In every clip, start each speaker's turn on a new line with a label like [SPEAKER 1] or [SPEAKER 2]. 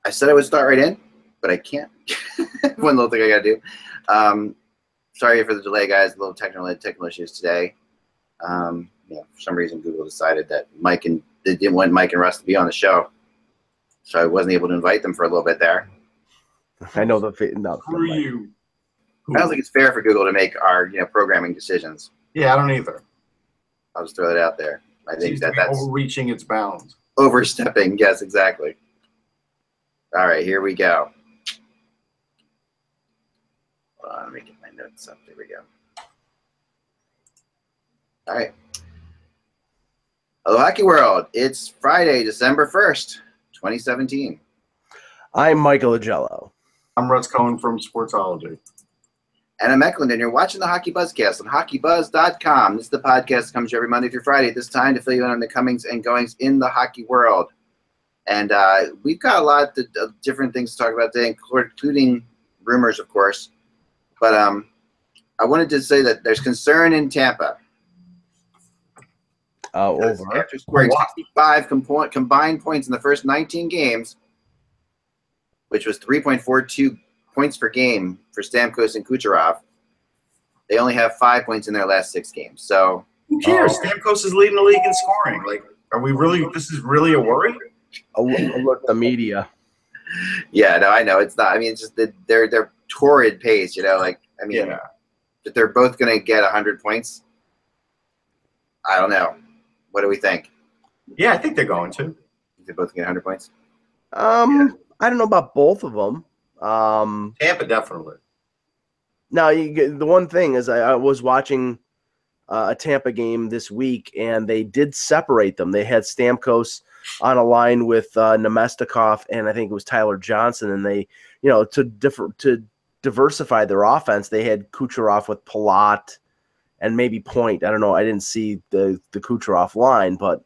[SPEAKER 1] I said I would start right in, but I can't. One little thing I got to do. Sorry for the delay, guys. A little technical issues today. For some reason, Google decided that they didn't want Mike and Russ to be on the show, so I wasn't able to invite them for a little bit there.
[SPEAKER 2] I know the
[SPEAKER 3] Screw you.
[SPEAKER 1] I don't think it's fair for Google to make our programming decisions.
[SPEAKER 3] Yeah, I don't either.
[SPEAKER 1] I'll just throw that out there. I think that's
[SPEAKER 3] overreaching its bounds.
[SPEAKER 1] Overstepping. Yes, exactly. All right, here we go. Hold on, let me get my notes up. There we go. All right. Hello, Hockey World. It's Friday, December 1st, 2017.
[SPEAKER 2] I'm Michael Agello.
[SPEAKER 3] I'm Russ Cohen from Sportsology.
[SPEAKER 1] And I'm Eklund, and you're watching the HockeyBuzzcast on HockeyBuzz.com. This is the podcast that comes every Monday through Friday at this time to fill you in on the comings and goings in the hockey world. And we've got a lot of different things to talk about today, including rumors, of course. But I wanted to say that there's concern in Tampa. After scoring 65 combined points in the first 19 games, which was 3.42 points per game for Stamkos and Kucherov, they only have 5 points in their last 6 games. So
[SPEAKER 3] who cares? Stamkos is leading the league in scoring. Like, are we really? This is really a worry?
[SPEAKER 2] Alert the media.
[SPEAKER 1] Yeah, no, I know it's not. I mean, it's just their torrid pace. That they're both going to get 100 points. I don't know. What do we think?
[SPEAKER 3] Yeah, I think they're going to.
[SPEAKER 1] They're both get 100 points.
[SPEAKER 2] I don't know about both of them.
[SPEAKER 3] Tampa definitely.
[SPEAKER 2] Now, the one thing is, I was watching a Tampa game this week, and they did separate them. They had Stamkos on a line with Nemestikov, and I think it was Tyler Johnson, and they, to diversify their offense, they had Kucherov with Palat and maybe Point. I don't know. I didn't see the Kucherov line, but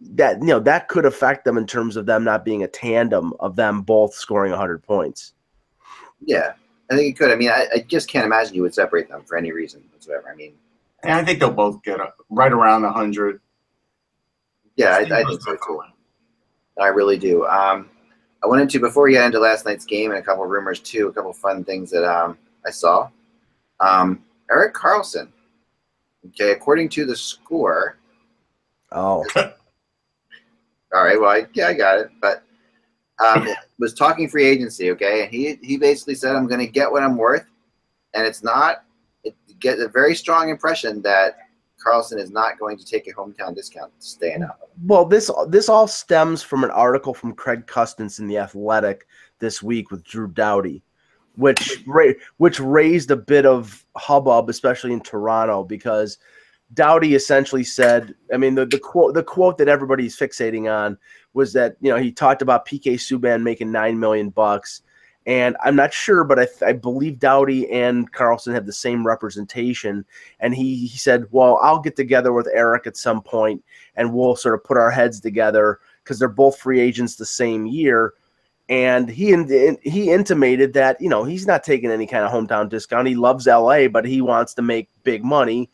[SPEAKER 2] that could affect them in terms of them not being a tandem of them both scoring 100 points.
[SPEAKER 1] Yeah, I think it could. I mean, I just can't imagine you would separate them for any reason whatsoever. I mean,
[SPEAKER 3] and I think they'll both get right around 100.
[SPEAKER 1] Yeah, I think so too. I really do. I wanted to, before we get into last night's game and a couple of rumors too, a couple of fun things that I saw. Erik Karlsson. Okay, according to the Score.
[SPEAKER 2] Oh.
[SPEAKER 1] All right. Well, I got it. But was talking free agency. Okay, and he basically said, "I'm going to get what I'm worth," and it's not. It gets a very strong impression that Karlsson is not going to take a hometown discount to staying up.
[SPEAKER 2] Well, this all stems from an article from Craig Custance in The Athletic this week with Drew Doughty, which raised a bit of hubbub, especially in Toronto, because Doughty essentially said, I mean, the quote that everybody's fixating on was that, he talked about PK Subban making $9 million, and I'm not sure, but I believe Doughty and Karlsson have the same representation, and he said, well, I'll get together with Erik at some point, and we'll sort of put our heads together, because they're both free agents the same year. And he intimated that, he's not taking any kind of hometown discount. He loves LA, but he wants to make big money.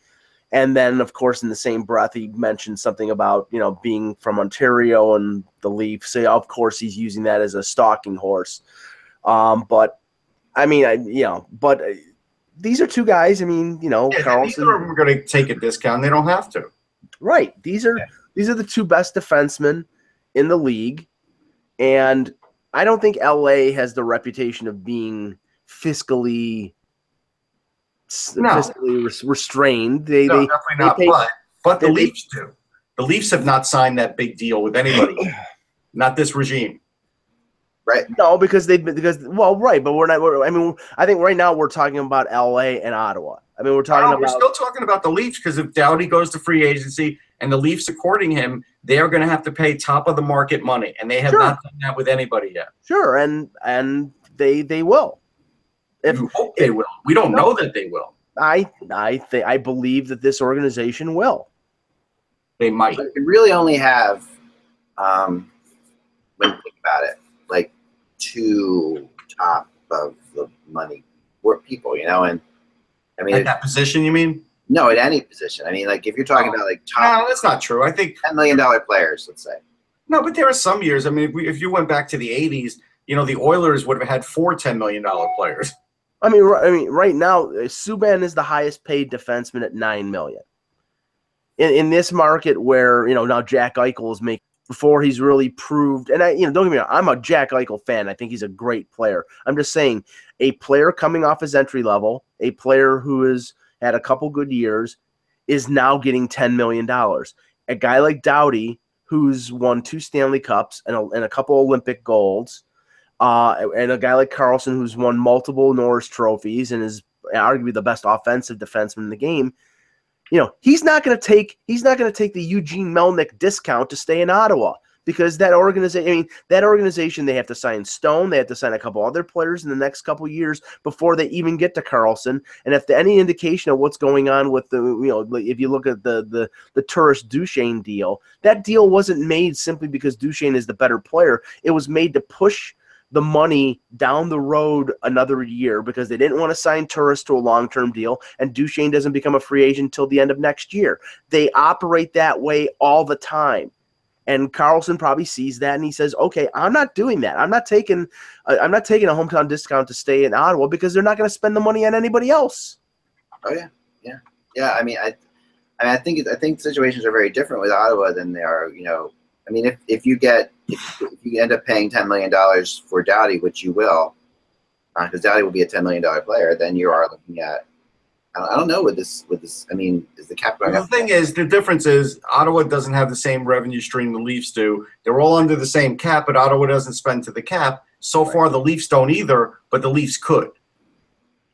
[SPEAKER 2] And then, of course, in the same breath, he mentioned something about, being from Ontario and the Leafs. So, of course, he's using that as a stalking horse. But, I mean, but these are two guys. I mean, Karlsson.
[SPEAKER 3] Neither of them are going to take a discount. They don't have to.
[SPEAKER 2] Right. These are the two best defensemen in the league. And I don't think LA has the reputation of being fiscally restrained.
[SPEAKER 3] Definitely not. But the Leafs do. The Leafs have not signed that big deal with anybody. Not this regime.
[SPEAKER 1] Right.
[SPEAKER 2] No, right, but we're not. I think right now we're talking about LA and Ottawa. I mean, we're still
[SPEAKER 3] talking about the Leafs, because if Doughty goes to free agency and the Leafs are courting him, they are going to have to pay top of the market money, and they have not done that with anybody yet.
[SPEAKER 2] Sure, and they will.
[SPEAKER 3] You hope they will. We don't know that they will.
[SPEAKER 2] I believe that this organization will.
[SPEAKER 3] They might.
[SPEAKER 1] But you really only have, when you think about it, like two top of the money people, and I mean,
[SPEAKER 3] at that position, you mean?
[SPEAKER 1] No, at any position. I mean, like if you're talking about like top.
[SPEAKER 3] No, that's not true. I think
[SPEAKER 1] $10 million players, let's say.
[SPEAKER 3] No, but there are some years. I mean, if you went back to the '80s, the Oilers would have had 4 $10 million players.
[SPEAKER 2] I mean, right now, Subban is the highest paid defenseman at $9 million. In this market where, now Jack Eichel is making, before he's really proved, and don't get me wrong, I'm a Jack Eichel fan. I think he's a great player. I'm just saying, a player coming off his entry level, a player who has had a couple good years, is now getting $10 million. A guy like Doughty, who's won 2 Stanley Cups and a couple Olympic golds, and a guy like Carlson, who's won multiple Norris trophies and is arguably the best offensive defenseman in the game. He's not going to take the Eugene Melnyk discount to stay in Ottawa, because that organization, they have to sign Stone, they have to sign a couple other players in the next couple years before they even get to Carlson. And if any indication of what's going on with if you look at the Turris Duchesne deal, that deal wasn't made simply because Duchesne is the better player. It was made to push the money down the road another year because they didn't want to sign Turris to a long-term deal, and Duchesne doesn't become a free agent until the end of next year. They operate that way all the time. And Carlson probably sees that and he says, okay, I'm not doing that. I'm not taking a hometown discount to stay in Ottawa because they're not going to spend the money on anybody else.
[SPEAKER 1] Oh yeah. I mean, I think situations are very different with Ottawa than they are, I mean, if you end up paying $10 million for Doughty, which you will, because Doughty will be a $10 million player, then you are looking at, I don't know with this. I mean, is the cap going up?
[SPEAKER 3] The thing is, the difference is Ottawa doesn't have the same revenue stream the Leafs do. They're all under the same cap, but Ottawa doesn't spend to the cap. So far, the Leafs don't either, but the Leafs could.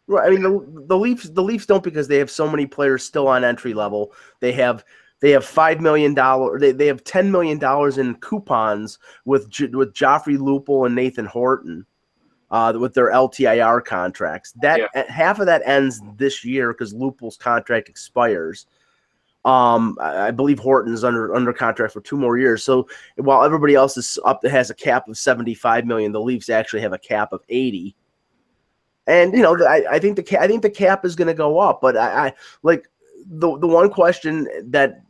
[SPEAKER 2] Right. I mean, the Leafs don't, because they have so many players still on entry level. They have $5 million. They have $10 million in coupons with Joffrey Lupul and Nathan Horton, with their LTIR contracts. Half of that ends this year because Lupul's contract expires. I believe Horton is under contract for 2 more years. So while everybody else has a cap of $75 million, the Leafs actually have a cap of $80. And I think the cap is going to go up. But I like the one question that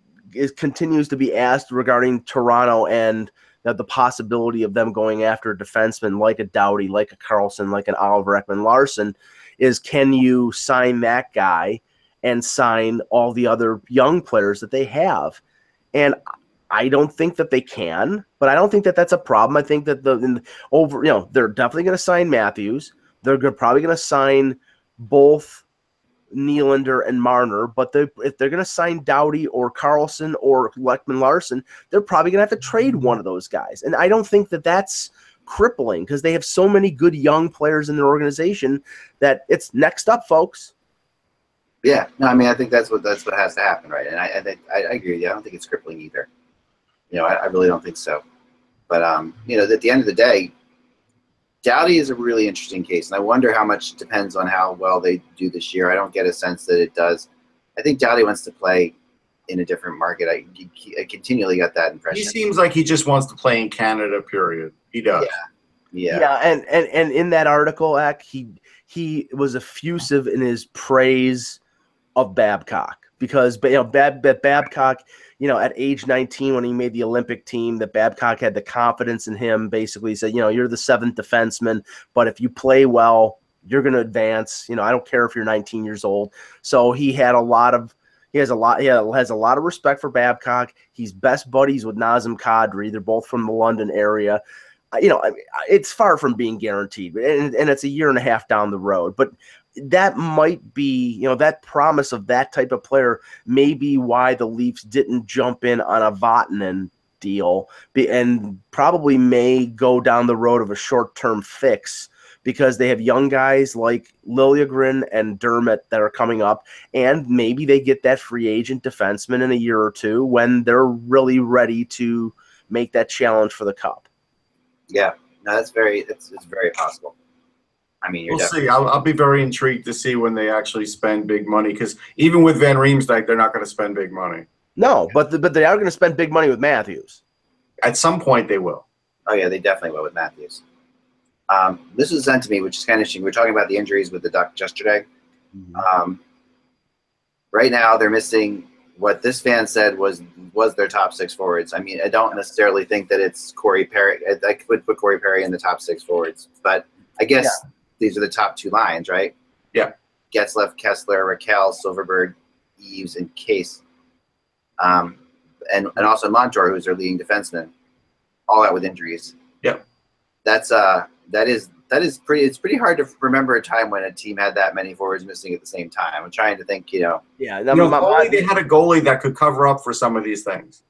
[SPEAKER 2] continues to be asked regarding Toronto and the possibility of them going after a defenseman like a Doughty, like a Carlson, like an Oliver Ekman-Larsson is, can you sign that guy and sign all the other young players that they have? And I don't think that they can, but I don't think that that's a problem. I think that they're definitely going to sign Matthews. They're probably going to sign both Nylander and Marner, but if they're going to sign Doughty or Carlson or Ekman-Larsson, they're probably going to have to trade one of those guys. And I don't think that that's crippling, because they have so many good young players in their organization that it's next up, folks.
[SPEAKER 1] Yeah, no, I mean, I think that's what has to happen, right? And I agree with you. I don't think it's crippling either. I really don't think so. But at the end of the day, Doughty is a really interesting case, and I wonder how much depends on how well they do this year. I don't get a sense that it does. I think Doughty wants to play in a different market. I continually got that impression.
[SPEAKER 3] He seems like he just wants to play in Canada, period. He does.
[SPEAKER 2] Yeah. And in that article, he was effusive in his praise of Babcock, because Babcock, at age 19 when he made the Olympic team, that Babcock had the confidence in him. Basically said, you're the 7th defenseman, but if you play well, you're going to advance. I don't care if you're 19 years old. So he has a lot of respect for Babcock. He's best buddies with Nazem Kadri. They're both from the London area. It's far from being guaranteed, and it's a year and a half down the road. But that might be, that promise of that type of player may be why the Leafs didn't jump in on a Vatanen deal, and probably may go down the road of a short-term fix, because they have young guys like Liljegren and Dermott that are coming up, and maybe they get that free agent defenseman in a year or two when they're really ready to make that challenge for the Cup.
[SPEAKER 1] Yeah, no, it's very possible. I mean,
[SPEAKER 3] we'll see. I'll be very intrigued to see when they actually spend big money, because even with Van Riemsdyk, they're not going to spend big money.
[SPEAKER 2] No, but they are going to spend big money with Matthews.
[SPEAKER 3] At some point, they will.
[SPEAKER 1] Oh yeah, they definitely will with Matthews. This was sent to me, which is kind of interesting. We were talking about the injuries with the Ducks yesterday.
[SPEAKER 2] Mm-hmm.
[SPEAKER 1] Right now, they're missing what this fan said was their top 6 forwards. I mean, I don't necessarily think that it's Corey Perry. I could put Corey Perry in the top 6 forwards, but I guess these are the top 2 lines, right?
[SPEAKER 3] Yeah.
[SPEAKER 1] Getzlaf, Kessler, Raquel, Silverberg, Eves, and Case. And also Montour, who's their leading defenseman, all out with injuries.
[SPEAKER 3] Yep.
[SPEAKER 1] That is pretty. It's pretty hard to remember a time when a team had that many forwards missing at the same time. I'm trying to think.
[SPEAKER 3] They had a goalie that could cover up for some of these things.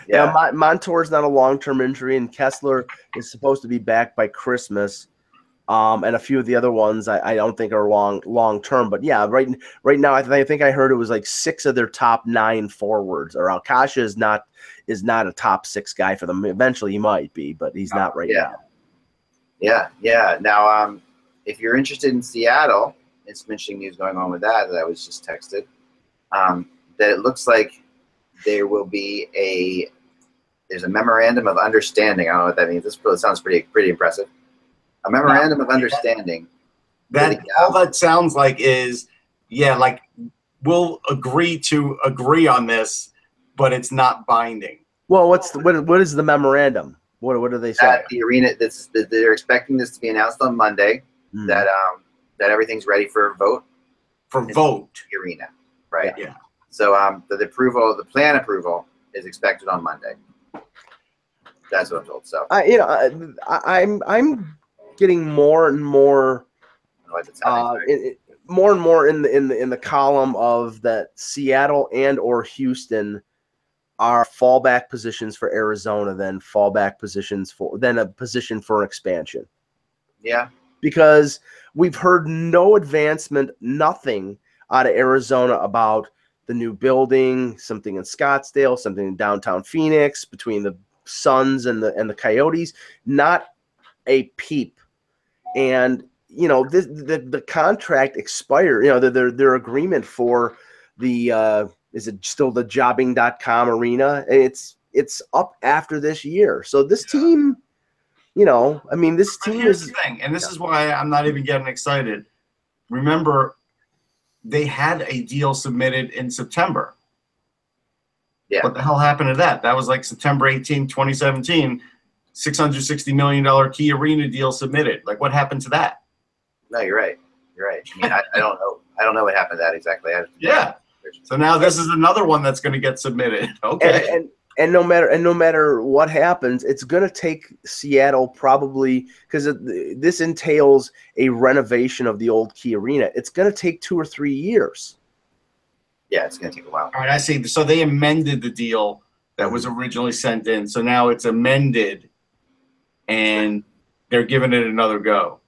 [SPEAKER 2] Yeah, Montour's not a long-term injury, and Kessler is supposed to be back by Christmas. And a few of the other ones I don't think are long-term. But yeah, right now I think I heard it was like 6 of their top 9 forwards. Or Alcasha is not a top 6 guy for them. Eventually he might be, but he's not right now.
[SPEAKER 1] Yeah. Now, if you're interested in Seattle, it's some interesting news going on with that I was just texted. That it looks like there will be there's a memorandum of understanding. I don't know what that means. This sounds pretty impressive. A memorandum of understanding.
[SPEAKER 3] All that sounds like is, like we'll agree to agree on this, but it's not binding.
[SPEAKER 2] Well, what is the memorandum? What do they say?
[SPEAKER 1] The arena. They're expecting this to be announced on Monday. That everything's ready for a vote.
[SPEAKER 3] The
[SPEAKER 1] arena, right?
[SPEAKER 3] Yeah.
[SPEAKER 1] So the plan approval is expected on Monday. That's what I'm told. So
[SPEAKER 2] I'm getting more and more, more in the column of that Seattle and or Houston are fallback positions for Arizona than fallback positions than a position for an expansion.
[SPEAKER 1] Yeah.
[SPEAKER 2] Because we've heard no advancement, nothing out of Arizona about the new building, something in Scottsdale, something in downtown Phoenix, between the Suns and the Coyotes, not a peep. And the contract expired. Their agreement for the is it still the jobbing.com arena? It's up after this year. So this team, this team
[SPEAKER 3] is the thing, and this is why I'm not even getting excited. Remember, they had a deal submitted in September.
[SPEAKER 1] Yeah.
[SPEAKER 3] What the hell happened to that? That was like September 18, 2017, $660 million Key Arena deal submitted. Like, what happened to that?
[SPEAKER 1] No, you're right. I mean, I don't know. I don't know what happened to that exactly.
[SPEAKER 3] So now this is another one that's going to get submitted. Okay.
[SPEAKER 2] And no matter what happens, it's going to take Seattle probably, because this entails a renovation of the old Key Arena. It's going to take 2 or 3 years.
[SPEAKER 1] Yeah, it's going to take a while.
[SPEAKER 3] All right, I see. So they amended the deal that was originally sent in. So now it's amended, and they're giving it another go.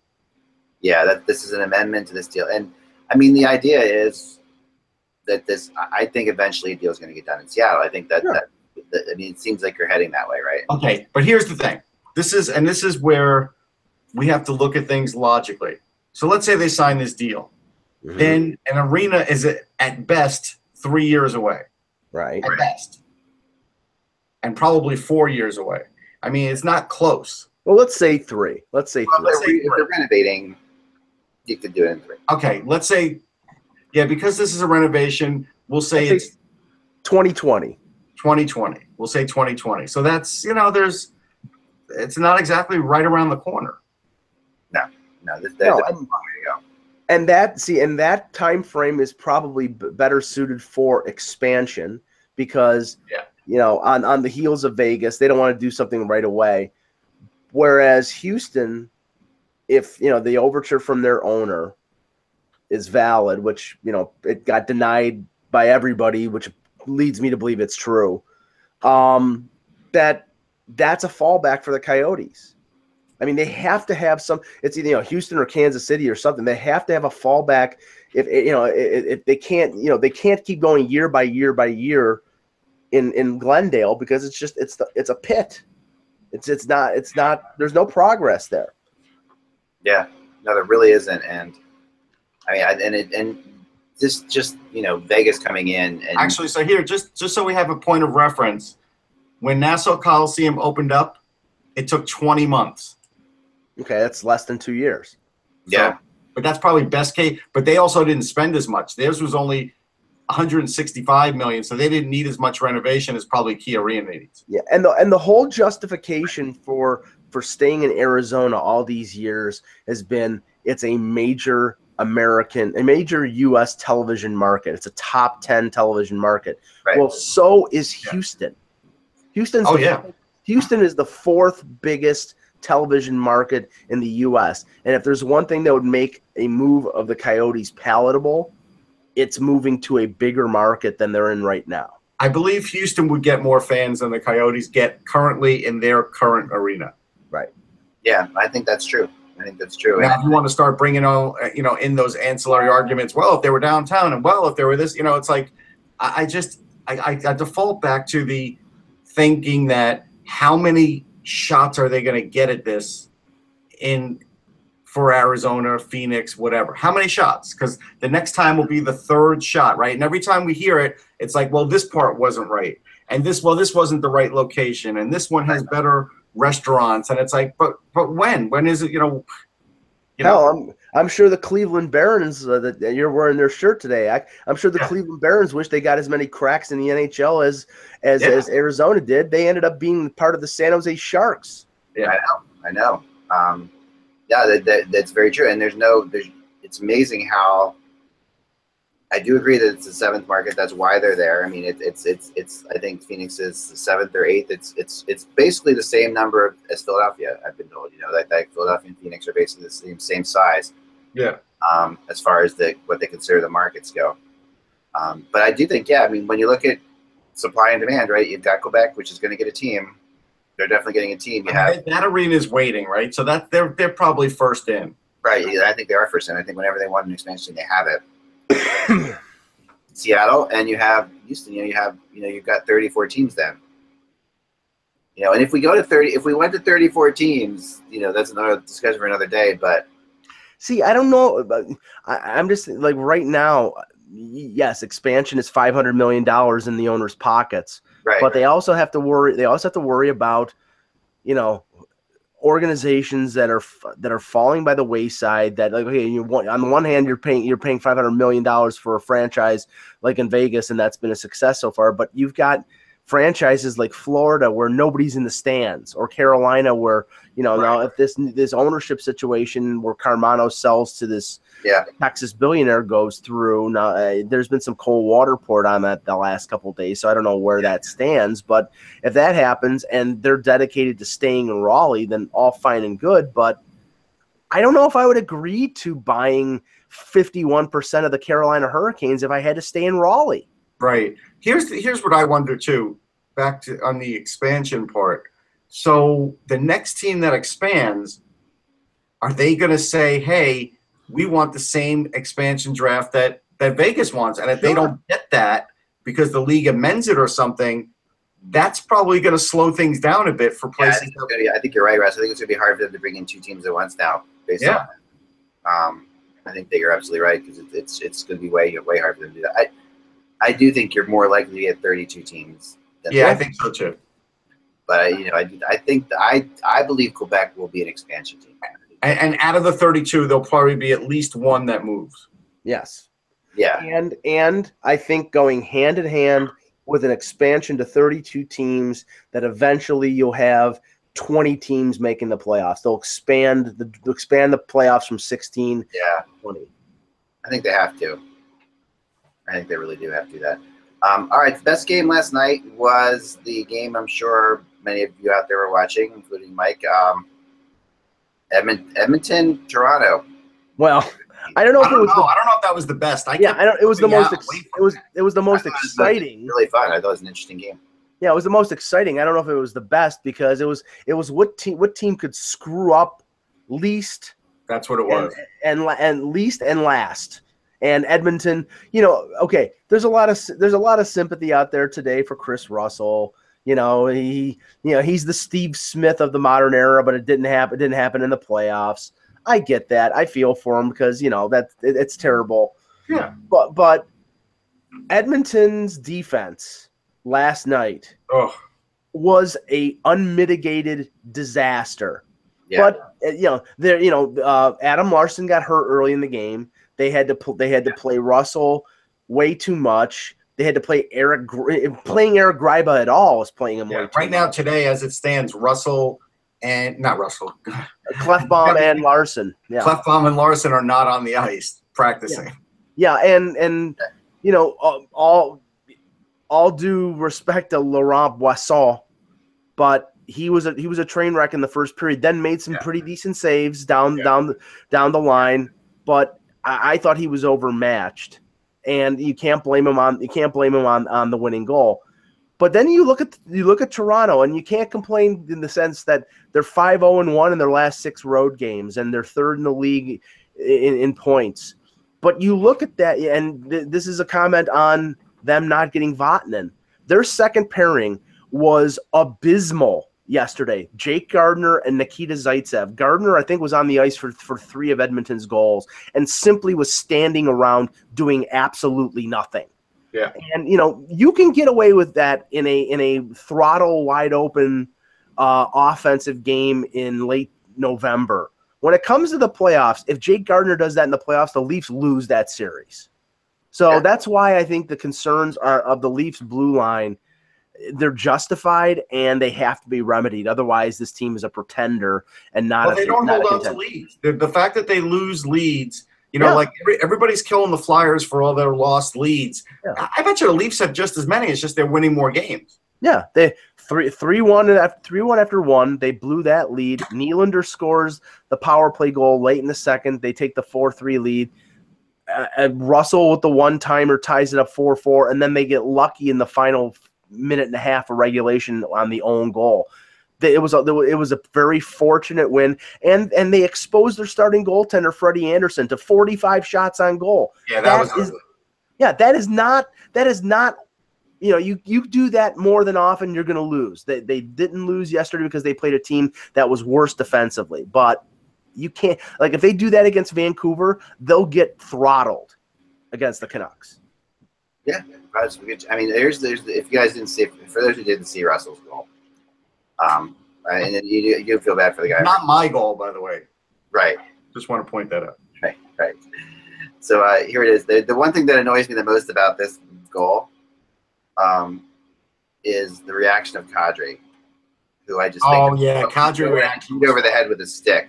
[SPEAKER 1] Yeah, this is an amendment to this deal. And, I mean, the idea is that I think eventually a deal is going to get done in Seattle. I think it seems like you're heading that way, right?
[SPEAKER 3] Okay, but here's the thing. This is where we have to look at things logically. So let's say they sign this deal. Mm-hmm. Then an arena is at best 3 years away.
[SPEAKER 2] Right.
[SPEAKER 3] At best. And probably 4 years away. I mean, it's not close.
[SPEAKER 2] Well, let's say 3. Let's say 3.
[SPEAKER 1] If they're renovating, you could do it in 3.
[SPEAKER 3] Okay, let's say, because this is a renovation, we'll say it's
[SPEAKER 2] 2020.
[SPEAKER 3] 2020. We'll say 2020. So that's, it's not exactly right around the corner.
[SPEAKER 1] No, there's a long way to go.
[SPEAKER 2] And that time frame is probably better suited for expansion because, on the heels of Vegas, they don't want to do something right away. Whereas Houston, if, the overture from their owner is valid, which, it got denied by everybody, which leads me to believe it's true, that's a fallback for the Coyotes. I mean, they have to have it's either Houston or Kansas City or something. They have to have a fallback if they can't, they can't keep going year by year by year in Glendale because it's a pit. It's not there's no progress there.
[SPEAKER 1] Yeah. No, there really isn't. And I mean, and just Vegas coming in and
[SPEAKER 3] actually, so here, just so we have a point of reference, when Nassau Coliseum opened up, it took 20 months.
[SPEAKER 2] Okay, that's less than 2 years.
[SPEAKER 1] Yeah.
[SPEAKER 3] So, but that's probably best case. But they also didn't spend as much. Theirs was only 165 million, so they didn't need as much renovation as probably Key Arena needs.
[SPEAKER 2] Yeah, and the whole justification for staying in Arizona all these years has been it's a major U.S. television market. It's a top 10 television market.
[SPEAKER 1] Right.
[SPEAKER 2] Well, so is Houston. Houston is the fourth biggest television market in the U.S. And if there's one thing that would make a move of the Coyotes palatable, it's moving to a bigger market than they're in right now.
[SPEAKER 3] I believe Houston would get more fans than the Coyotes get currently in their current arena.
[SPEAKER 2] Right.
[SPEAKER 1] Yeah, I think that's true. Now,
[SPEAKER 3] if you want to start bringing on, in those ancillary arguments, well, if they were downtown and well, if they were this, it's like I default back to the thinking that how many shots are they going to get at this for Arizona, Phoenix, whatever? How many shots? Because the next time will be the third shot, right? And every time we hear it, it's like, well, this part wasn't right. And this wasn't the right location. And this one has better restaurants. And it's like, but when? When is it,
[SPEAKER 2] Hell, I'm sure the Cleveland Barons that you're wearing their shirt today. I'm sure the Cleveland Barons wish they got as many cracks in the NHL as Arizona did. They ended up being part of the San Jose Sharks.
[SPEAKER 1] Yeah, I know. That's very true. And it's amazing how I do agree that it's the seventh market. That's why they're there. I mean, it's I think Phoenix is the seventh or eighth. It's basically the same number as Philadelphia. I've been told, that Philadelphia and Phoenix are basically the same size.
[SPEAKER 3] Yeah.
[SPEAKER 1] As far as what they consider the markets go. But I do think, I mean, when you look at supply and demand, right? You've got Quebec, which is going to get a team. They're definitely getting a team.
[SPEAKER 3] That arena is waiting, right? So that they're probably first in.
[SPEAKER 1] Right. Yeah, I think they are first in. I think whenever they want an expansion, they have it. Seattle, and you have Houston. You've got 34 teams then. And if we went to 34 teams, that's another discussion for another day. But
[SPEAKER 2] see, I don't know. I'm just like right now. Yes, expansion is $500 million in the owners' pockets,
[SPEAKER 1] right?
[SPEAKER 2] But they also have to worry. They also have to worry about, organizations that are falling by the wayside. That like, okay, on the one hand, you're paying $500 million for a franchise like in Vegas, and that's been a success so far. But you've got franchises like Florida where nobody's in the stands, or Carolina where now if this ownership situation where Carmano sells to this Texas billionaire goes through, now there's been some cold water poured on that the last couple of days, so I don't know where that stands. But if that happens and they're dedicated to staying in Raleigh, then all fine and good. But I don't know if I would agree to buying 51% of the Carolina Hurricanes if I had to stay in Raleigh.
[SPEAKER 3] Right. Here's what I wonder too, back to on the expansion part. So the next team that expands, are they going to say, hey, we want the same expansion draft that Vegas wants? And if they don't get that because the league amends it or something, that's probably going to slow things down a bit for places.
[SPEAKER 1] I think you're right, Russ. I think it's going to be hard for them to bring in two teams at once now. Based on that. I think that you're absolutely right, because it's going to be way hard for them to do that. I do think you're more likely to get 32 teams.
[SPEAKER 3] I think so too.
[SPEAKER 1] But I believe Quebec will be an expansion team.
[SPEAKER 3] And out of the 32, there'll probably be at least one that moves.
[SPEAKER 2] Yes.
[SPEAKER 1] Yeah.
[SPEAKER 2] And I think going hand in hand with an expansion to 32 teams, that eventually you'll have 20 teams making the playoffs. They'll expand the playoffs from 16 to 20.
[SPEAKER 1] I think they have to. I think they really do have to do that. All right, the best game last night was the game I'm sure many of you out there were watching, including Mike. Edmonton, Toronto.
[SPEAKER 2] Well, I don't know if
[SPEAKER 3] that was the best.
[SPEAKER 2] It was the most. It was the most exciting.
[SPEAKER 1] Really fun. I thought it was an interesting game.
[SPEAKER 2] Yeah, it was the most exciting. I don't know if it was the best because it was what team could screw up least.
[SPEAKER 3] That's what it was.
[SPEAKER 2] And least and last. And Edmonton, okay, there's a lot of sympathy out there today for Chris Russell. He's the Steve Smith of the modern era, but it didn't happen. It didn't happen in the playoffs. I get that. I feel for him because it's terrible.
[SPEAKER 3] Yeah.
[SPEAKER 2] But Edmonton's defense last night was a unmitigated disaster.
[SPEAKER 1] Yeah.
[SPEAKER 2] But Adam Larson got hurt early in the game. They had to play Russell way too much. They had to play playing Eric Greiba at all was playing him way too
[SPEAKER 3] right now,
[SPEAKER 2] much.
[SPEAKER 3] today, as it stands, Clefbaum
[SPEAKER 2] and Larson. Yeah.
[SPEAKER 3] Clefbaum and Larson are not on the ice practicing.
[SPEAKER 2] Yeah, and you know, all due respect to Laurent Boisson, but he was a train wreck in the first period. Then made some pretty decent saves down the line, but I thought he was overmatched, and you can't blame him on the winning goal. But then you look at Toronto, and you can't complain in the sense that they're 5-0-1 in their last 6 road games, and they're third in the league in points. But you look at that, and this is a comment on them not getting Vatanen. Their second pairing was abysmal yesterday. Jake Gardiner and Nikita Zaitsev. Gardiner, I think, was on the ice for 3 of Edmonton's goals and simply was standing around doing absolutely nothing.
[SPEAKER 3] Yeah.
[SPEAKER 2] And, you know, you can get away with that in a throttle wide open offensive game in late November. When it comes to the playoffs, if Jake Gardiner does that in the playoffs, the Leafs lose that series. So that's why I think the concerns are of the Leafs blue line. They're justified and they have to be remedied. Otherwise, this team is a pretender and not.
[SPEAKER 3] Well, they don't hold on to leads. The fact that they lose leads, you know, like everybody's killing the Flyers for all their lost leads. Yeah. I bet you the Leafs have just as many. It's just they're winning more games.
[SPEAKER 2] Yeah, they 3-1 after 1. They blew that lead. Nylander scores the power play goal late in the second. They take the 4-3 lead. Russell with the one-timer ties it up 4-4, and then they get lucky in the final minute and a half of regulation on the own goal. It was a very fortunate win, and they exposed their starting goaltender Freddie Anderson to 45 shots on goal.
[SPEAKER 3] Yeah,
[SPEAKER 2] that is not. You know, you do that more than often, you're going to lose. They didn't lose yesterday because they played a team that was worse defensively. But you can't – like if they do that against Vancouver, they'll get throttled against the Canucks.
[SPEAKER 1] Yeah. I mean, there's if you guys didn't see – for those who didn't see Russell's goal, and you feel bad for the guy.
[SPEAKER 3] Not my goal, by the way.
[SPEAKER 1] Right.
[SPEAKER 3] Just want to point that out.
[SPEAKER 1] Right. So here it is. The one thing that annoys me the most about this goal is the reaction of Kadri, who I just think
[SPEAKER 3] Kadri reaction
[SPEAKER 1] over the head with his stick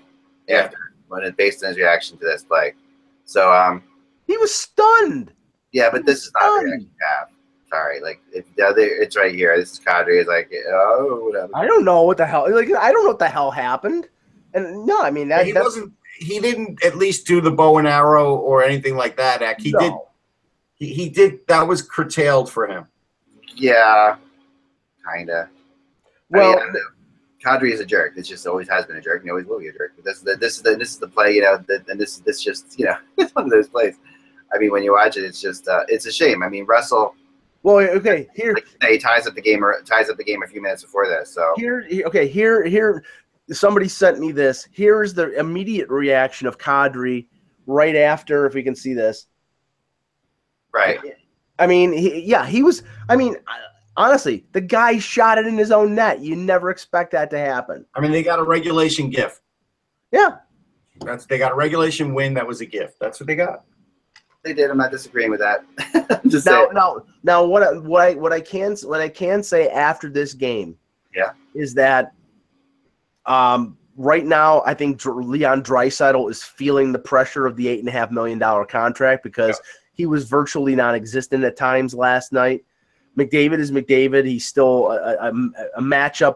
[SPEAKER 1] after when it based on his reaction to this play. So
[SPEAKER 2] he was stunned.
[SPEAKER 1] Yeah, but this is not the reaction you have. Sorry, like it's right here. This is Kadri. It's like whatever.
[SPEAKER 2] I don't know what the hell. Like I don't know what the hell happened. And no, I mean
[SPEAKER 3] he wasn't. He didn't at least do the bow and arrow or anything like that. He did. He did. That was curtailed for him. Yeah, kinda.
[SPEAKER 2] Well,
[SPEAKER 1] Kadri is a jerk. It just always has been a jerk. And he always will be a jerk. But this is the play, you know. And this just, you know, it's one of those plays. I mean, when you watch it, it's just it's a shame. I mean, Russell.
[SPEAKER 2] Well, okay, here
[SPEAKER 1] he ties up the game a few minutes before this. So
[SPEAKER 2] here. Somebody sent me this. Here's the immediate reaction of Kadri right after. If we can see this,
[SPEAKER 1] right.
[SPEAKER 2] I mean, he was. I mean, honestly, the guy shot it in his own net. You never expect that to happen.
[SPEAKER 3] I mean, they got a regulation gift.
[SPEAKER 2] Yeah,
[SPEAKER 3] they got a regulation win. That was a gift. That's what they got.
[SPEAKER 1] They did. I'm not disagreeing with that.
[SPEAKER 2] Just now, what I can say after this game, is that, right now I think Leon Draisaitl is feeling the pressure of the $8.5 million contract because he was virtually non-existent at times last night. McDavid is McDavid. He's still a matchup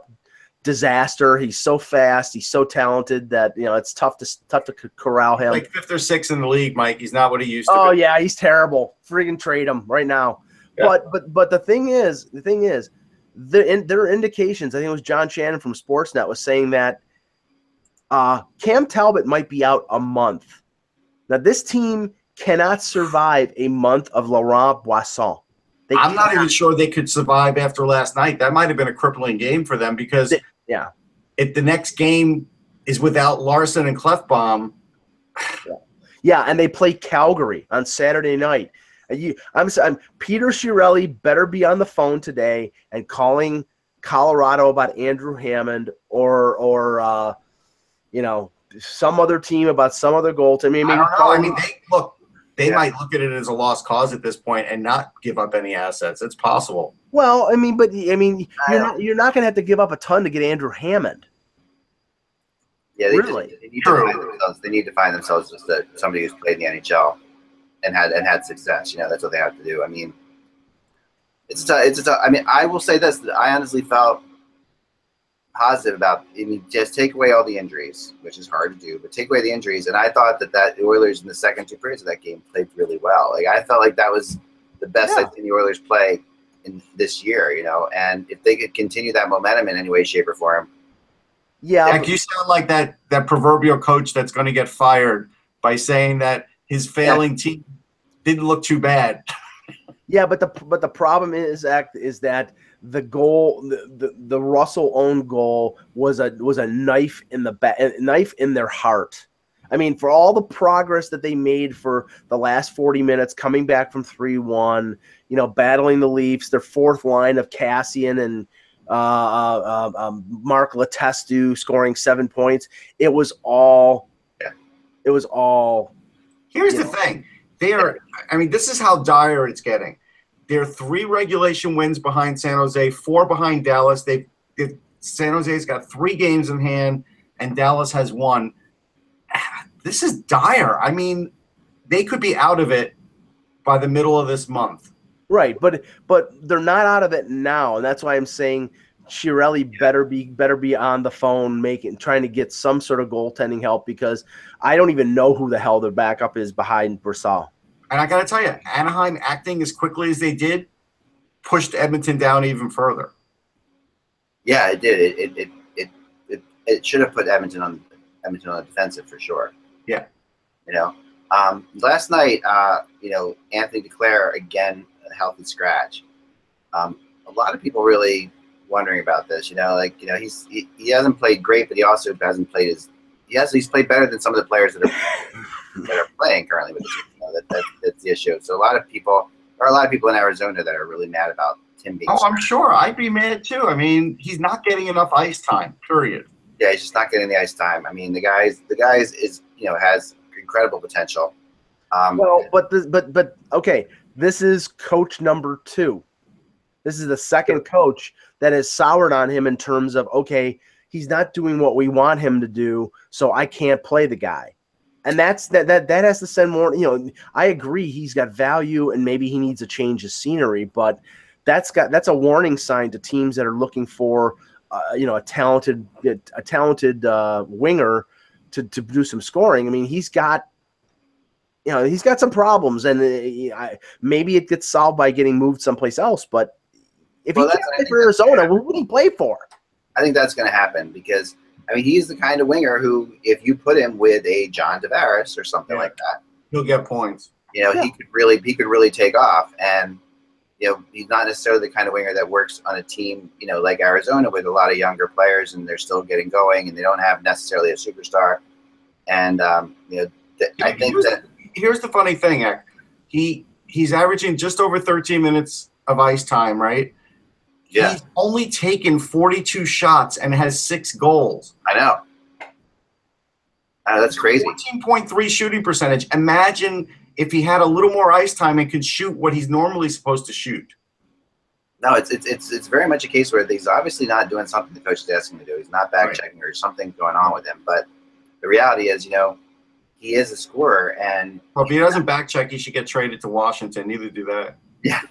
[SPEAKER 2] disaster. He's so fast. He's so talented that, you know, it's tough to corral him.
[SPEAKER 3] Like 5th or 6th in the league, Mike. He's not what he used to be.
[SPEAKER 2] Oh yeah, he's terrible. Friggin' trade him right now. Yeah. But the thing is, there are indications. I think it was John Shannon from Sportsnet was saying that Cam Talbot might be out a month. Now this team cannot survive a month of Laurent Boisson.
[SPEAKER 3] I'm not even sure they could survive after last night. That might have been a crippling game for them because if the next game is without Larson and Clefbaum.
[SPEAKER 2] Yeah, and they play Calgary on Saturday night. I'm Peter Chiarelli better be on the phone today and calling Colorado about Andrew Hammond or you know, some other team about some other goal. I don't know.
[SPEAKER 3] I mean, look, they might look at it as a lost cause at this point and not give up any assets. It's possible.
[SPEAKER 2] Well, I mean, you're not going to have to give up a ton to get Andrew Hammond.
[SPEAKER 1] Yeah, they need to find themselves. They need to find themselves just somebody who's played in the NHL and had success. That's what they have to do. I mean, it's tough. I mean, I will say this: that I honestly felt positive about. I mean, just take away all the injuries, which is hard to do, but take away the injuries, and I thought that the Oilers in the second 2 periods of that game played really well. Like I felt like that was the best I've seen the Oilers play in this year. And if they could continue that momentum in any way, shape, or form.
[SPEAKER 2] Yeah,
[SPEAKER 3] Jack, you sound like that proverbial coach that's going to get fired by saying that his failing team didn't look too bad.
[SPEAKER 2] Yeah, but the problem is that the goal, the Russell owned goal was a knife in their heart. I mean, for all the progress that they made for the last 40 minutes, coming back from 3-1, battling the Leafs, their fourth line of Cassian and Mark Letestu scoring 7 points. It was all. Here's
[SPEAKER 3] the thing. This is how dire it's getting. They're 3 regulation wins behind San Jose, 4 behind Dallas. San Jose's got 3 games in hand, and Dallas has 1. This is dire. I mean, they could be out of it by the middle of this month.
[SPEAKER 2] Right, but they're not out of it now, and that's why I'm saying Chiarelli better be on the phone trying to get some sort of goaltending help, because I don't even know who the hell their backup is behind Brissell.
[SPEAKER 3] And I got to tell you, Anaheim acting as quickly as they did pushed Edmonton down even further.
[SPEAKER 1] Yeah, it did. It should have put Edmonton on the defensive for sure.
[SPEAKER 3] Yeah.
[SPEAKER 1] Last night, Anthony Duclair again a healthy scratch. A lot of people really wondering about this. He hasn't played great, but he also hasn't played he's played better than some of the players that are playing currently with the team. That's the issue. So a lot of people in Arizona that are really mad about Tim being.
[SPEAKER 3] I'm sure. I'd be mad too. I mean, he's not getting enough ice time. Period.
[SPEAKER 1] Yeah, he's just not getting the ice time. I mean, the guys is has incredible potential.
[SPEAKER 2] But okay, this is coach number 2. This is the second coach that has soured on him in terms of, okay, he's not doing what we want him to do, so I can't play the guy. And that has to send more. I agree he's got value and maybe he needs a change of scenery, but that's a warning sign to teams that are looking for a talented winger to do some scoring. I mean, he's got some problems, and maybe it gets solved by getting moved someplace else. But if he can't play for Arizona, who would he play for?
[SPEAKER 1] I think that's going to happen because he's the kind of winger who, if you put him with a John Tavares or something like that,
[SPEAKER 3] he'll get points.
[SPEAKER 1] He could really take off, and he's not necessarily the kind of winger that works on a team like Arizona with a lot of younger players, and they're still getting going, and they don't have necessarily a superstar. And I think that.
[SPEAKER 3] Here's the funny thing, he's averaging just over 13 minutes of ice time, right?
[SPEAKER 1] Yeah.
[SPEAKER 3] He's only taken 42 shots and has 6 goals.
[SPEAKER 1] I know. That's crazy.
[SPEAKER 3] 14.3 shooting percentage. Imagine if he had a little more ice time and could shoot what he's normally supposed to shoot.
[SPEAKER 1] No, it's very much a case where he's obviously not doing something the coach is asking him to do. He's not back checking, or something's going on with him. But the reality is, he is a scorer, and
[SPEAKER 3] if he doesn't back check, he should get traded to Washington. Neither do that.
[SPEAKER 1] Yeah,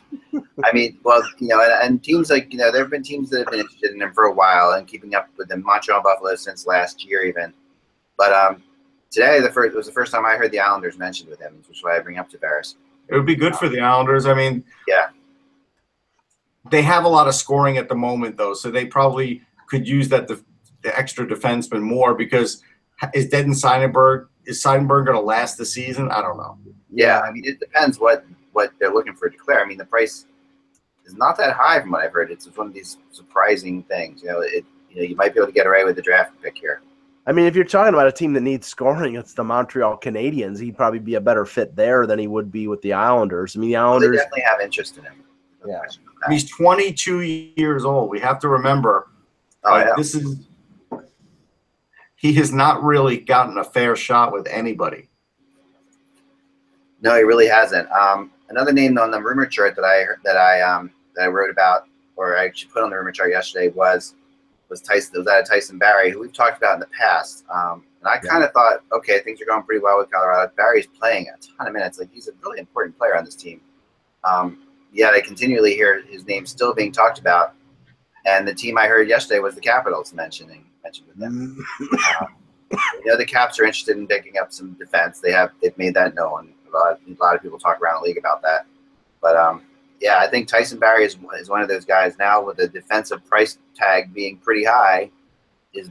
[SPEAKER 1] and teams like there have been teams that have been interested in him for a while and keeping up with them. Montreal, Buffalo since last year even, but today was the first time I heard the Islanders mentioned with him, which is why I bring up Tavares.
[SPEAKER 3] It would be good for the Islanders. I mean,
[SPEAKER 1] yeah,
[SPEAKER 3] they have a lot of scoring at the moment though, so they probably could use the extra defenseman more, because is Seidenberg going to last the season? I don't know.
[SPEAKER 1] Yeah, it depends what they're looking for Duclair. The price is not that high from what I've heard. It's one of these surprising things. You might be able to get away with the draft pick here.
[SPEAKER 2] If you're talking about a team that needs scoring, it's the Montreal Canadiens. He'd probably be a better fit there than he would be with the Islanders. The Islanders
[SPEAKER 1] they definitely have interest in him.
[SPEAKER 2] Yeah,
[SPEAKER 3] he's 22 years old. We have to remember. He has not really gotten a fair shot with anybody.
[SPEAKER 1] No, he really hasn't. Another name on the rumor chart that I wrote about, or I actually put on the rumor chart yesterday, was Tyson. It was out of Tyson Barrie, who we've talked about in the past. And I kind of thought, okay, things are going pretty well with Colorado. Barry's playing a ton of minutes. Like, he's a really important player on this team. Yet I continually hear his name still being talked about. And the team I heard yesterday was the Capitals mentioned with them. The Caps are interested in picking up some defense. They've made that known. A lot of people talk around the league about that. But I think Tyson Barrie is one of those guys now with the defensive price tag being pretty high. Is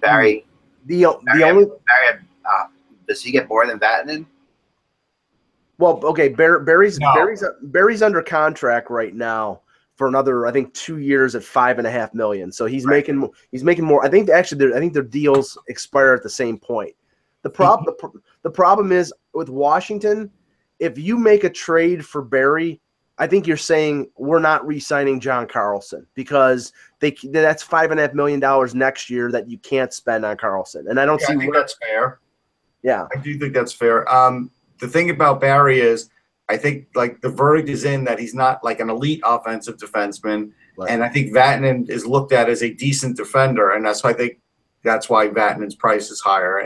[SPEAKER 1] Barrie? Does he get more than Vatanen?
[SPEAKER 2] Well, okay, Barry's under contract right now for another, I think, 2 years at $5.5 million. So he's making more. I think their deals expire at the same point. The problem is with Washington, if you make a trade for Barrie, I think you're saying we're not re-signing John Carlson because that's $5.5 million next year that you can't spend on Carlson. And I think
[SPEAKER 3] that's fair.
[SPEAKER 2] Yeah,
[SPEAKER 3] I do think that's fair. The thing about Barrie is, I think like the verdict is in that he's not like an elite offensive defenseman, right. And I think Vatanen is looked at as a decent defender, and that's why Vatanen's price is higher.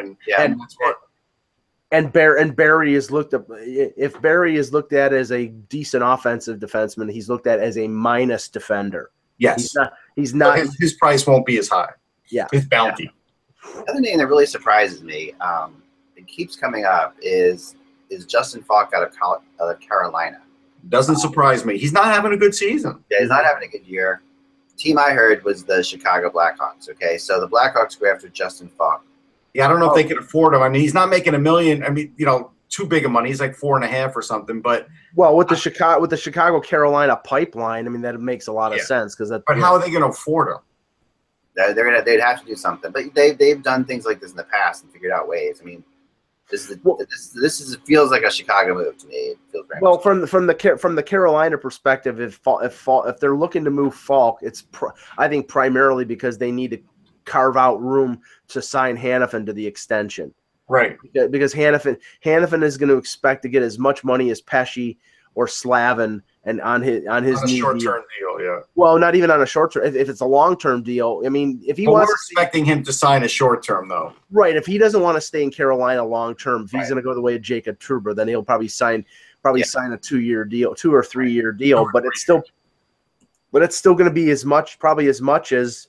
[SPEAKER 2] And Barrie is looked at. If Barrie is looked at as a decent offensive defenseman, he's looked at as a minus defender.
[SPEAKER 3] Yes,
[SPEAKER 2] he's not.
[SPEAKER 3] His price won't be as high.
[SPEAKER 2] Yeah,
[SPEAKER 3] his bounty.
[SPEAKER 1] Another name that really surprises me, it keeps coming up, is Justin Falk out of Carolina.
[SPEAKER 3] Doesn't surprise me. He's not having a good season.
[SPEAKER 1] Yeah, he's not having a good year. The team I heard was the Chicago Blackhawks. Okay, so the Blackhawks go after Justin Falk.
[SPEAKER 3] Yeah, I don't know if they can afford him. I mean, he's not making $1 million. I mean, too big of money. He's like 4.5 or somthing. But
[SPEAKER 2] with the Chicago Carolina pipeline, I mean, that makes a lot of sense because that.
[SPEAKER 3] But how are they going to afford him?
[SPEAKER 1] They'd have to do something. But they've done things like this in the past and figured out ways. I mean, this feels like a Chicago move to me. It feels very much.
[SPEAKER 2] From the Carolina perspective, if they're looking to move Falk, it's I think primarily because they need to carve out room to sign Hanifin to the extension.
[SPEAKER 3] Right.
[SPEAKER 2] Because Hanifin is going to expect to get as much money as Pesci or Slavin and on his
[SPEAKER 3] short-term deal, yeah.
[SPEAKER 2] Well, not even on a short-term. If it's a long-term deal, I mean, if he wants,
[SPEAKER 3] we're expecting him to sign a short-term though.
[SPEAKER 2] Right. If he doesn't want to stay in Carolina long-term, if he's going to go the way of Jacob Trouba, then he'll probably sign a 2-year deal, 2 or 3 year deal. But it's still going to be probably as much as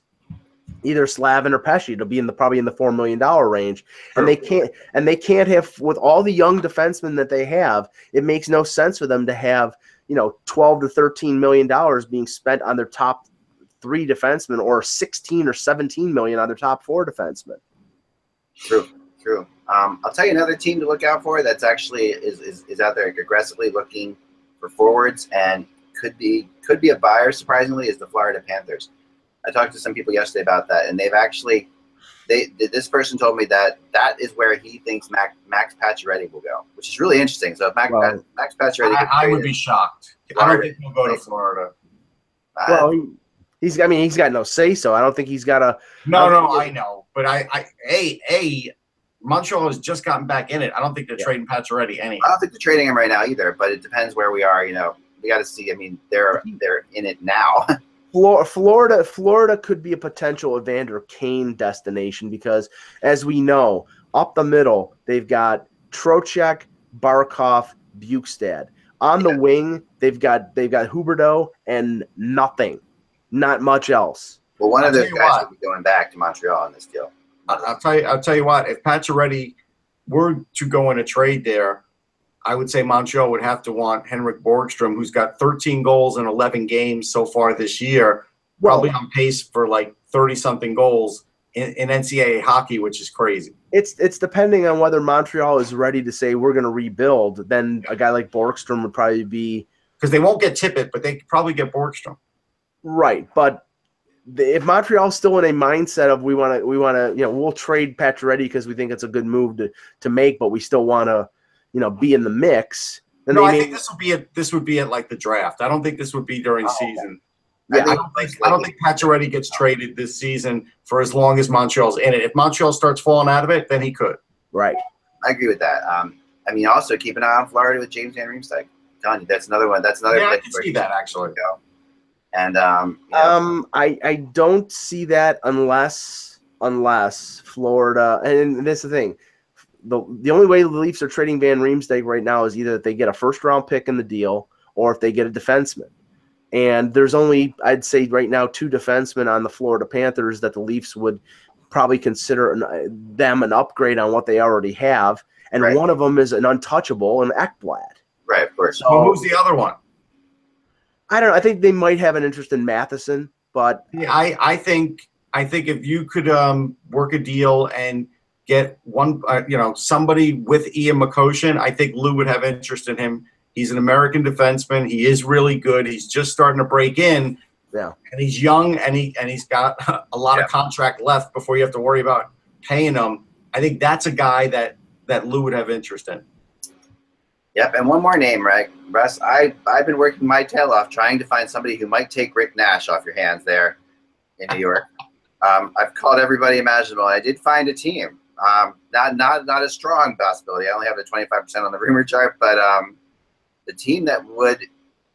[SPEAKER 2] either Slavin or Pesci. It'll be probably in the $4 million range, and they can't have, with all the young defensemen that they have. It makes no sense for them to have $12 to $13 million being spent on their top 3 defensemen, or 16 or 17 million on their top 4 defensemen.
[SPEAKER 1] True. I'll tell you another team to look out for that's actually is out there aggressively looking for forwards and could be a buyer. Surprisingly, is the Florida Panthers. I talked to some people yesterday about that, and this person told me that is where he thinks Max Pacioretty will go, which is really interesting. So if Max Pacioretty,
[SPEAKER 3] I would be shocked. I don't think he'll go to Florida.
[SPEAKER 2] He's got no say so. I don't think he's got a.
[SPEAKER 3] I know, but Montreal has just gotten back in it. I don't think they're trading Pacioretty anyhow.
[SPEAKER 1] I don't think they're trading him right now either, but it depends where we are. We got to see. I mean, they're in it now.
[SPEAKER 2] Florida could be a potential Evander Kane destination because, as we know, up the middle they've got Trocheck, Barkov, Bukestad. On the wing, they've got Huberdeau and not much else.
[SPEAKER 1] Well, one of those guys will be going back to Montreal in this deal.
[SPEAKER 3] I'll tell you what. If Pacioretty were to go in a trade there, I would say Montreal would have to want Henrik Borgstrom, who's got 13 goals in 11 games so far this year, probably on pace for like 30-something goals in NCAA hockey, which is crazy.
[SPEAKER 2] It's depending on whether Montreal is ready to say we're going to rebuild. Then a guy like Borgstrom would probably be,
[SPEAKER 3] because they won't get Tippett, but they could probably get Borgstrom.
[SPEAKER 2] Right, but if Montreal's still in a mindset of we want to, we'll trade Pacioretty because we think it's a good move to make, but we still want to, be in the mix. Then
[SPEAKER 3] I think this would be at like the draft. I don't think this would be during season.
[SPEAKER 2] Yeah,
[SPEAKER 3] I don't think Pacioretty gets traded this season for as long as Montreal's in it. If Montreal starts falling out of it, then he could.
[SPEAKER 2] Right.
[SPEAKER 1] I agree with that. I mean, also keep an eye on Florida with James Van Riemsdyk. I'm telling you, that's another one. That's another.
[SPEAKER 3] Yeah, I can see that actually.
[SPEAKER 1] Go. And
[SPEAKER 2] I don't see that unless Florida, and this is the thing. The only way the Leafs are trading Van Riemsdyk right now is either that they get a first-round pick in the deal or if they get a defenseman. And there's only, I'd say right now, 2 defensemen on the Florida Panthers that the Leafs would probably consider them an upgrade on what they already have. And one of them is an untouchable, an Ekblad.
[SPEAKER 1] Right, of course.
[SPEAKER 3] So who's the other one?
[SPEAKER 2] I don't know. I think they might have an interest in Matheson, but
[SPEAKER 3] I think if you could work a deal and get one, somebody with Ian McCoshen, I think Lou would have interest in him. He's an American defenseman. He is really good. He's just starting to break in.
[SPEAKER 2] Yeah.
[SPEAKER 3] And he's young, and he's got a lot of contract left before you have to worry about paying him. I think that's a guy that Lou would have interest in.
[SPEAKER 1] Yep, and one more name, right, Russ? I've been working my tail off trying to find somebody who might take Rick Nash off your hands there in New York. I've called everybody imaginable. I did find a team. Not a strong possibility. I only have a 25% on the rumor chart, but the team that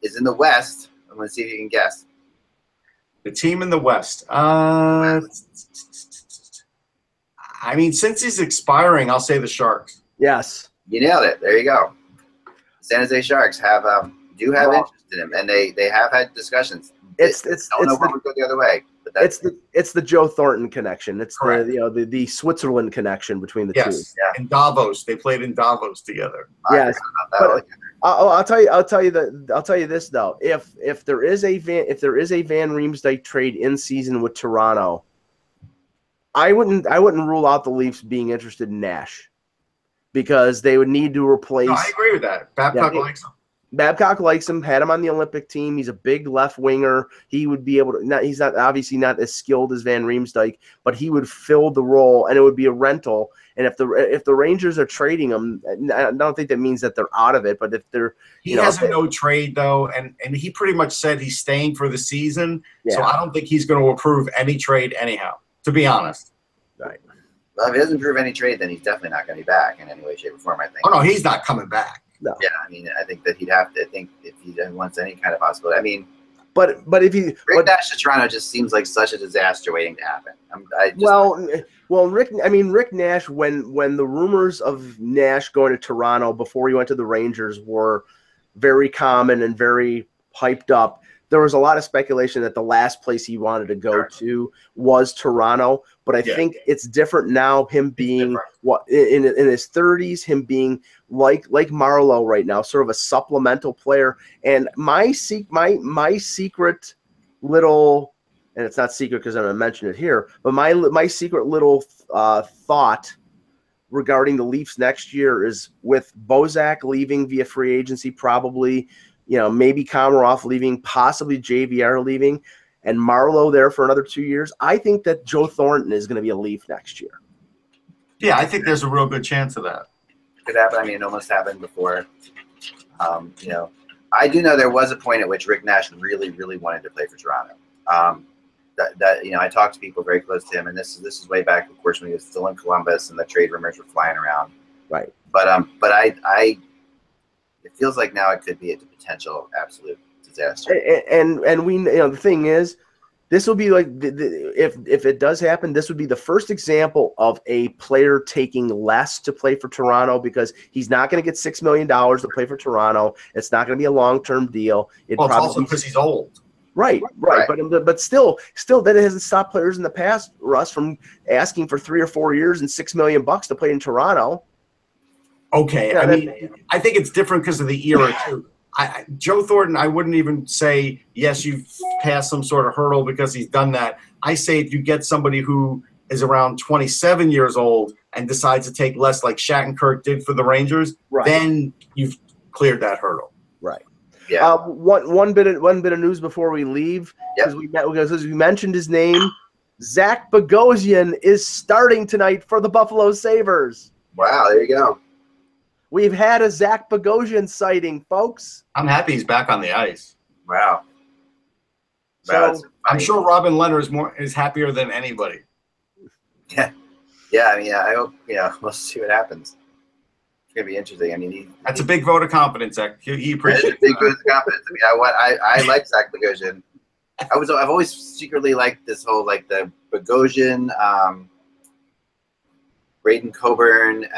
[SPEAKER 1] is in the West. I'm going to see if you can guess.
[SPEAKER 3] The team in the West. I mean, since he's expiring, I'll say the Sharks.
[SPEAKER 2] Yes.
[SPEAKER 1] You nailed it. There you go. San Jose Sharks do have interest in him, and they have had discussions.
[SPEAKER 2] It's
[SPEAKER 1] don't know when we go the other way. But
[SPEAKER 2] it's the Joe Thornton connection. It's
[SPEAKER 3] correct.
[SPEAKER 2] the Switzerland connection between the two.
[SPEAKER 3] Yes. Yeah. In Davos, they played in Davos together.
[SPEAKER 2] Yes. I'll tell you this though. If there is a Van Riemsdyk trade in season with Toronto, I wouldn't rule out the Leafs being interested in Nash because they would need to replace.
[SPEAKER 3] No, I agree with that. Babcock likes him.
[SPEAKER 2] Babcock likes him. Had him on the Olympic team. He's a big left winger. He would be able to. He's not obviously not as skilled as Van Riemsdyk, but he would fill the role, and it would be a rental. And if the Rangers are trading him, I don't think that means that they're out of it. But if they're,
[SPEAKER 3] he has a no trade though, and he pretty much said he's staying for the season. Yeah. So I don't think he's going to approve any trade anyhow. To be honest.
[SPEAKER 2] Right.
[SPEAKER 1] Well, if he doesn't approve any trade, then he's definitely not going to be back in any way, shape, or form. I think.
[SPEAKER 3] Oh no, he's not coming back.
[SPEAKER 2] No.
[SPEAKER 1] Yeah, I mean, I think that he'd have to think if he wants any kind of possibility. I mean,
[SPEAKER 2] but if he
[SPEAKER 1] Rick Nash to Toronto just seems like such a disaster waiting to happen.
[SPEAKER 2] Rick Nash, when the rumors of Nash going to Toronto before he went to the Rangers were very common and very hyped up, there was a lot of speculation that the last place he wanted to go to was Toronto. But I think it's different now, him being in his 30s, him being like Marleau right now, sort of a supplemental player. And my secret little, and it's not secret because I'm going to mention it here, but my secret little thought regarding the Leafs next year is with Bozak leaving via free agency, probably, maybe Komarov leaving, possibly JVR leaving, and Marleau there for another 2 years. I think that Joe Thornton is going to be a Leaf next year.
[SPEAKER 3] Yeah, I think there's a real good chance of that.
[SPEAKER 1] Could happen. I mean, it almost happened before. I do know there was a point at which Rick Nash really, really wanted to play for Toronto. I talked to people very close to him, and this is way back, of course, when he was still in Columbus and the trade rumors were flying around.
[SPEAKER 2] Right.
[SPEAKER 1] But it feels like now it could be a potential absolute disaster.
[SPEAKER 2] And we, the thing is, this will be like if it does happen, this would be the first example of a player taking less to play for Toronto because he's not going to get $6 million to play for Toronto. It's not going to be a long-term deal.
[SPEAKER 3] It's also because he's old.
[SPEAKER 2] Right. But still, that hasn't stopped players in the past, Russ, from asking for 3 or 4 years and $6 million to play in Toronto.
[SPEAKER 3] Okay, I think it's different because of the era too. Joe Thornton, I wouldn't even say, yes, you've passed some sort of hurdle because he's done that. I say if you get somebody who is around 27 years old and decides to take less like Shattenkirk did for the Rangers, then you've cleared that hurdle.
[SPEAKER 2] Right.
[SPEAKER 1] Yeah.
[SPEAKER 2] One bit of news before we leave, because we mentioned his name. Zach Bogosian is starting tonight for the Buffalo Sabres.
[SPEAKER 1] Wow, there you go.
[SPEAKER 2] We've had a Zach Bogosian sighting, folks.
[SPEAKER 3] I'm happy he's back on the ice.
[SPEAKER 1] Wow.
[SPEAKER 3] So I'm sure Robin Leonard is happier than anybody.
[SPEAKER 1] Yeah. I mean, I hope we'll see what happens. It's gonna be interesting. I mean,
[SPEAKER 3] that's a big vote of confidence, Zach. He appreciates
[SPEAKER 1] big vote of confidence. I mean, I like Zach Bogosian. I've always secretly liked this whole like the Bogosian, Braden Coburn,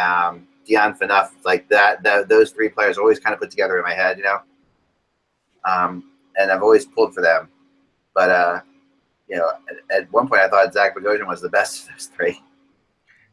[SPEAKER 1] Dion Phaneuf, like that. Those three players always kind of put together in my head, you know. And I've always pulled for them, but you know, at one point I thought Zach Bogosian was the best of those three.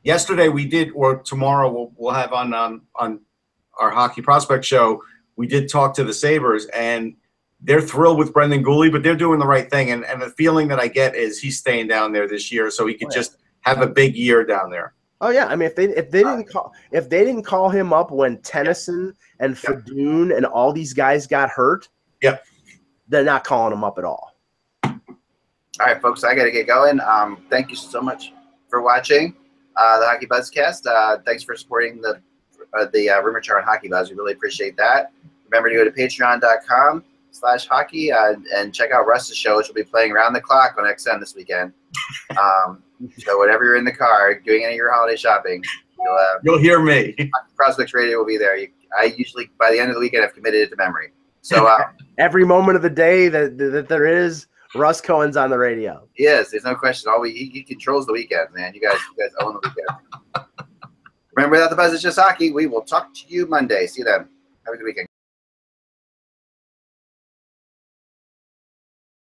[SPEAKER 3] Yesterday we did, or tomorrow we'll have on our Hockey Prospect show. We did talk to the Sabres, and they're thrilled with Brendan Gooley, but they're doing the right thing. And the feeling that I get is he's staying down there this year, so he could just have a big year down there.
[SPEAKER 2] Oh yeah, I mean if they didn't call him up when Tennyson and Fadoon and all these guys got hurt, they're not calling him up at all.
[SPEAKER 1] All right, folks, I got to get going. Thank you so much for watching the Hockey Buzzcast. Thanks for supporting the Rumor Chart on Hockey Buzz. We really appreciate that. Remember to go to patreon.com/hockey and check out Russ's show, which will be playing around the clock on XM this weekend. So whenever you're in the car doing any of your holiday shopping,
[SPEAKER 3] you'll hear me.
[SPEAKER 1] Prospects Radio will be there. I usually, by the end of the weekend, I've committed it to memory. So
[SPEAKER 2] every moment of the day that there is, Russ Cohen's on the radio.
[SPEAKER 1] Yes, there's no question. He controls the weekend, man. You guys own the weekend. Remember that the buzz is just hockey. We will talk to you Monday. See you then. Have a good weekend.